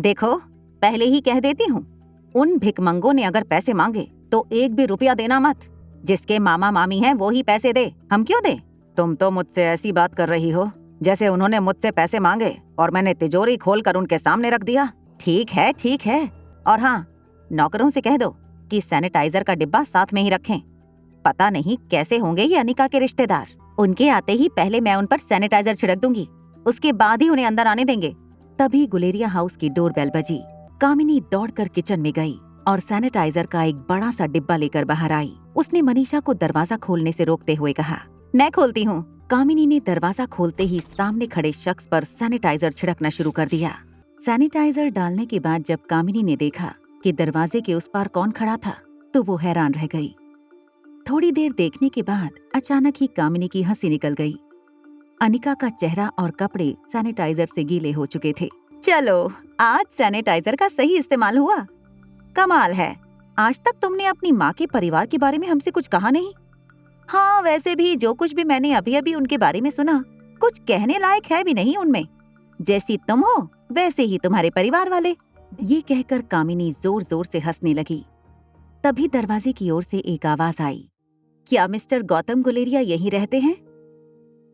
देखो, पहले ही कह देती हूँ, उन भिखमंगों ने अगर पैसे मांगे तो एक भी रुपया देना मत। जिसके मामा मामी हैं वो ही पैसे दे, हम क्यों दे? तुम तो मुझसे ऐसी बात कर रही हो जैसे उन्होंने मुझसे पैसे मांगे और मैंने तिजोरी खोलकर उनके सामने रख दिया। ठीक है, ठीक है। और हाँ, नौकरों से कह दो कि सैनिटाइजर का डिब्बा साथ में ही रखें। पता नहीं कैसे होंगे ये अनिका के रिश्तेदार। उनके आते ही पहले मैं उन पर सैनिटाइजर छिड़क दूंगी, उसके बाद ही उन्हें अंदर आने देंगे। तभी गुलेरिया हाउस की डोरबेल बजी। कामिनी दौड़कर किचन में गई और सैनिटाइजर का एक बड़ा सा डिब्बा लेकर बाहर आई। उसने मनीषा को दरवाजा खोलने से रोकते हुए कहा, मैं खोलती हूँ। कामिनी ने दरवाजा खोलते ही सामने खड़े शख्स पर सैनिटाइजर छिड़कना शुरू कर दिया। सैनिटाइजर डालने के बाद जब कामिनी ने देखा कि दरवाजे के उस पार कौन खड़ा था, तो वो हैरान रह गई। थोड़ी देर देखने के बाद अचानक ही कामिनी की हंसी निकल गई। अनिका का चेहरा और कपड़े सैनिटाइजर से गीले हो चुके थे। चलो, आज सैनिटाइजर का सही इस्तेमाल हुआ। कमाल है, आज तक तुमने अपनी माँ के परिवार के बारे में हमसे कुछ कहा नहीं। हाँ, वैसे भी जो कुछ भी मैंने अभी अभी उनके बारे में सुना, कुछ कहने लायक है भी नहीं उनमें। जैसी तुम हो वैसे ही तुम्हारे परिवार वाले। ये कहकर कामिनी जोर जोर से हंसने लगी। तभी दरवाजे की ओर से एक आवाज आई, क्या मिस्टर गौतम गुलेरिया यहीं रहते हैं?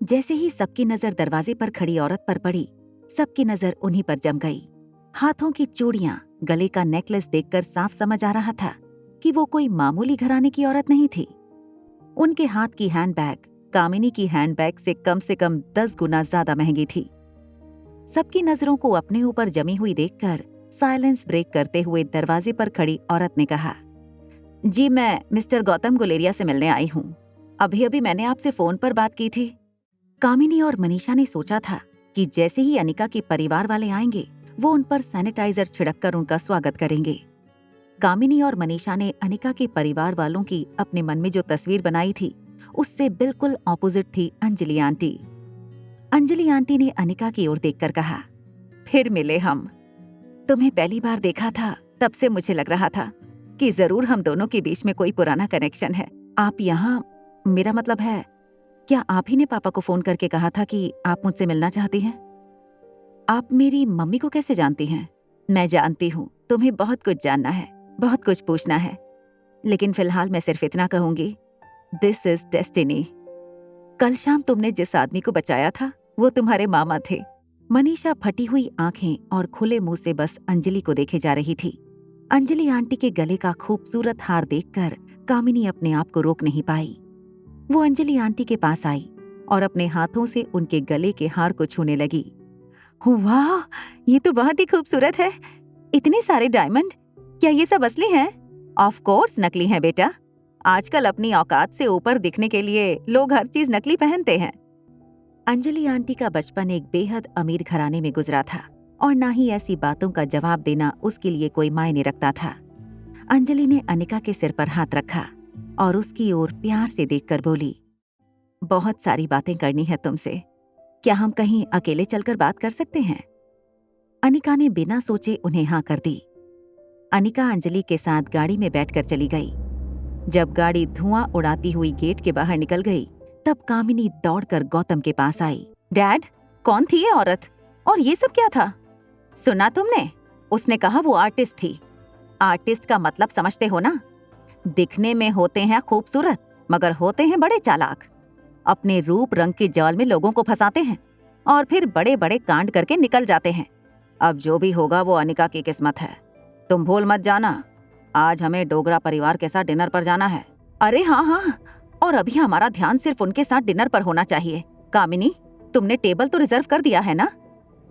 जैसे ही सबकी नजर दरवाजे पर खड़ी औरत पर पड़ी, सबकी नजर उन्हीं पर जम गई। हाथों की चूड़ियां, गले का नेकलेस देखकर साफ समझ आ रहा था कि वो कोई मामूली घराने की औरत नहीं थी। उनके हाथ की हैंडबैग कामिनी की हैंडबैग से कम 10 गुना ज्यादा महंगी थी। सबकी नजरों को अपने ऊपर जमी हुई देखकर साइलेंस ब्रेक करते हुए दरवाजे पर खड़ी औरत ने कहा, जी मैं मिस्टर गौतम गुलेरिया से मिलने आई हूँ। अभी अभी मैंने आपसे फोन पर बात की थी। कामिनी और मनीषा ने सोचा था कि जैसे ही अनिका के परिवार वाले आएंगे वो उन पर सैनिटाइजर छिड़ककर उनका स्वागत करेंगे। कामिनी और मनीषा ने अनिका के परिवार वालों की अपने मन में जो तस्वीर बनाई थी उससे बिल्कुल ऑपोजिट थी अंजलि आंटी। अंजलि आंटी ने अनिका की ओर देखकर कहा, फिर मिले हम। तुम्हें पहली बार देखा था तब से मुझे लग रहा था कि जरूर हम दोनों के बीच में कोई पुराना कनेक्शन है। आप यहाँ, मेरा मतलब है, क्या आप ही ने पापा को फोन करके कहा था कि आप मुझसे मिलना चाहती हैं? आप मेरी मम्मी को कैसे जानती हैं? मैं जानती हूँ तुम्हें बहुत कुछ जानना है, बहुत कुछ पूछना है, लेकिन फिलहाल मैं सिर्फ इतना कहूंगी, दिस इज डेस्टिनी। कल शाम तुमने जिस आदमी को बचाया था वो तुम्हारे मामा थे। मनीषा फटी हुई आंखें और खुले मुंह से बस अंजलि को देखे जा रही थी। अंजलि आंटी के गले का खूबसूरत हार देखकर कामिनी अपने आप को रोक नहीं पाई। वो अंजलि आंटी के पास आई और अपने हाथों से उनके गले के हार को छूने लगी। वाह, ये तो बहुत ही खूबसूरत है। इतने सारे डायमंड, क्या ये सब असली हैं? ऑफ कोर्स नकली हैं बेटा। आजकल अपनी औकात से ऊपर दिखने के लिए लोग हर चीज नकली पहनते हैं। अंजलि आंटी का बचपन एक बेहद अमीर घराने में गुजरा था और ना ही ऐसी बातों का जवाब देना उसके लिए कोई मायने रखता था। अंजलि ने अनिका के सिर पर हाथ रखा और उसकी ओर प्यार से देखकर बोली, बहुत सारी बातें करनी है तुमसे, क्या हम कहीं अकेले चलकर बात कर सकते हैं? अनिका ने बिना सोचे उन्हें हाँ कर दी। अनिका अंजलि के साथ गाड़ी में बैठकर चली गई। जब गाड़ी धुआं उड़ाती हुई गेट के बाहर निकल गई, तब कामिनी दौड़कर गौतम के पास आई। डैड, कौन थी ये औरत और ये सब क्या था? सुना तुमने? उसने कहा वो आर्टिस्ट थी। आर्टिस्ट का मतलब समझते हो ना? दिखने में होते हैं खूबसूरत मगर होते हैं बड़े चालाक। अपने रूप रंग के जाल में लोगों को फंसाते हैं और फिर बड़े बड़े कांड करके निकल जाते हैं। अब जो भी होगा वो अनिका की किस्मत है। तुम भूल मत जाना, आज हमें डोगरा परिवार के साथ डिनर पर जाना है। अरे हाँ हाँ, और अभी हमारा ध्यान सिर्फ उनके साथ डिनर पर होना चाहिए। कामिनी, तुमने टेबल तो रिजर्व कर दिया है ना?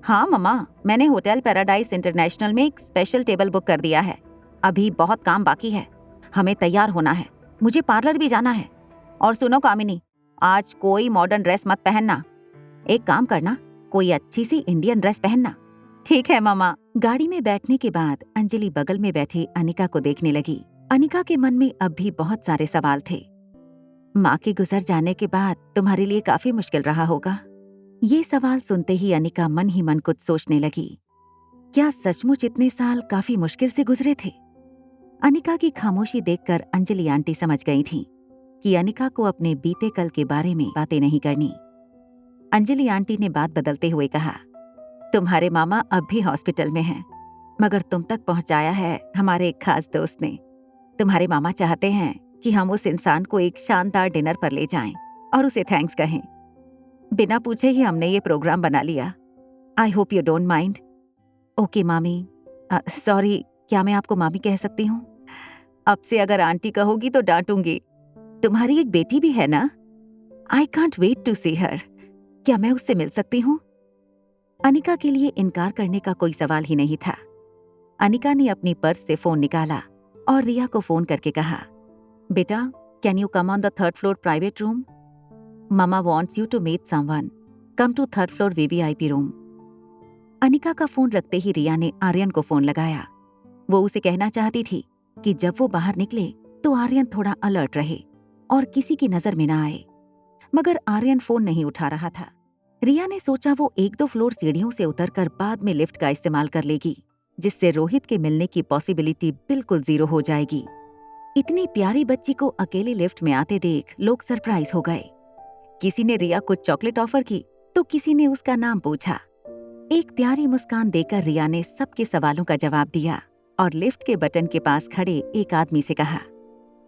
हाँ मम्मा, मैंने होटल पैराडाइज इंटरनेशनल में एक स्पेशल टेबल बुक कर दिया है। अभी बहुत काम बाकी है, हमें तैयार होना है, मुझे पार्लर भी जाना है। और सुनो कामिनी, आज कोई मॉडर्न ड्रेस मत पहनना। एक काम करना, कोई अच्छी सी इंडियन ड्रेस पहनना। ठीक है मामा। गाड़ी में बैठने के बाद अंजलि बगल में बैठी अनिका को देखने लगी। अनिका के मन में अब भी बहुत सारे सवाल थे। माँ के गुजर जाने के बाद तुम्हारे लिए काफी मुश्किल रहा होगा। ये सवाल सुनते ही अनिका मन ही मन कुछ सोचने लगी। क्या सचमुच इतने साल काफी मुश्किल से गुजरे थे? अनिका की खामोशी देखकर अंजलि आंटी समझ गई थी कि अनिका को अपने बीते कल के बारे में बातें नहीं करनी। अंजलि आंटी ने बात बदलते हुए कहा, तुम्हारे मामा अब भी हॉस्पिटल में हैं। मगर तुम तक पहुंचाया है हमारे एक खास दोस्त ने। तुम्हारे मामा चाहते हैं कि हम उस इंसान को एक शानदार डिनर पर ले जाएं और उसे थैंक्स कहें। बिना पूछे ही हमने ये प्रोग्राम बना लिया। I hope you don't mind. Okay मामी। सॉरी, क्या मैं आपको मामी कह सकती हूँ? अब से अगर आंटी कहोगी तो डांटूंगी। तुम्हारी एक बेटी भी है ना? आई कांट वेट टू सी हर। क्या मैं उससे मिल सकती हूँ? अनिका के लिए इनकार करने का कोई सवाल ही नहीं था। अनिका ने अपनी पर्स से फोन निकाला और रिया को फोन करके कहा, बेटा, can you come on the 3rd floor private room? मामा wants you to meet someone. Come to 3rd floor VVIP room. Anika का फोन रखते ही रिया ने आर्यन को फोन लगाया। वो उसे कहना चाहती थी कि जब वो बाहर निकले तो आर्यन थोड़ा अलर्ट रहे और किसी की नजर में न आए, मगर आर्यन फोन नहीं उठा रहा था। रिया ने सोचा वो 1-2 फ्लोर सीढ़ियों से उतरकर बाद में लिफ्ट का इस्तेमाल कर लेगी, जिससे रोहित के मिलने की पॉसिबिलिटी बिल्कुल 0 हो जाएगी। इतनी प्यारी बच्ची को अकेले लिफ्ट में आते देख लोग सरप्राइज हो गए। किसी ने रिया को चॉकलेट ऑफर की तो किसी ने उसका नाम पूछा। एक प्यारी मुस्कान देकर रिया ने सबके सवालों का जवाब दिया और लिफ्ट के बटन के पास खड़े एक आदमी से कहा,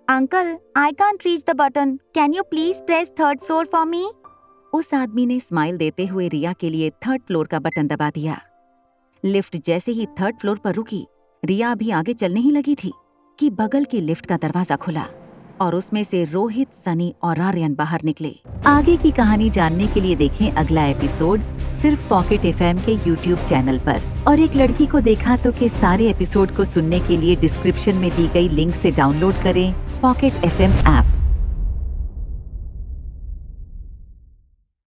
uncle, I can't reach the button, can you please press 3rd floor for me? उस आदमी ने स्माइल देते हुए रिया के लिए 3rd फ्लोर का बटन दबा दिया। लिफ्ट जैसे ही 3rd फ्लोर पर रुकी, रिया अभी आगे चलने ही लगी थी कि बगल की लिफ्ट का दरवाजा खुला और उसमें से रोहित, सनी और आर्यन बाहर निकले। आगे की कहानी जानने के लिए देखें अगला एपिसोड सिर्फ पॉकेट FM के YouTube चैनल पर। और एक लड़की को देखा तो के सारे एपिसोड को सुनने के लिए डिस्क्रिप्शन में दी गई लिंक से डाउनलोड करें पॉकेट FM ऐप।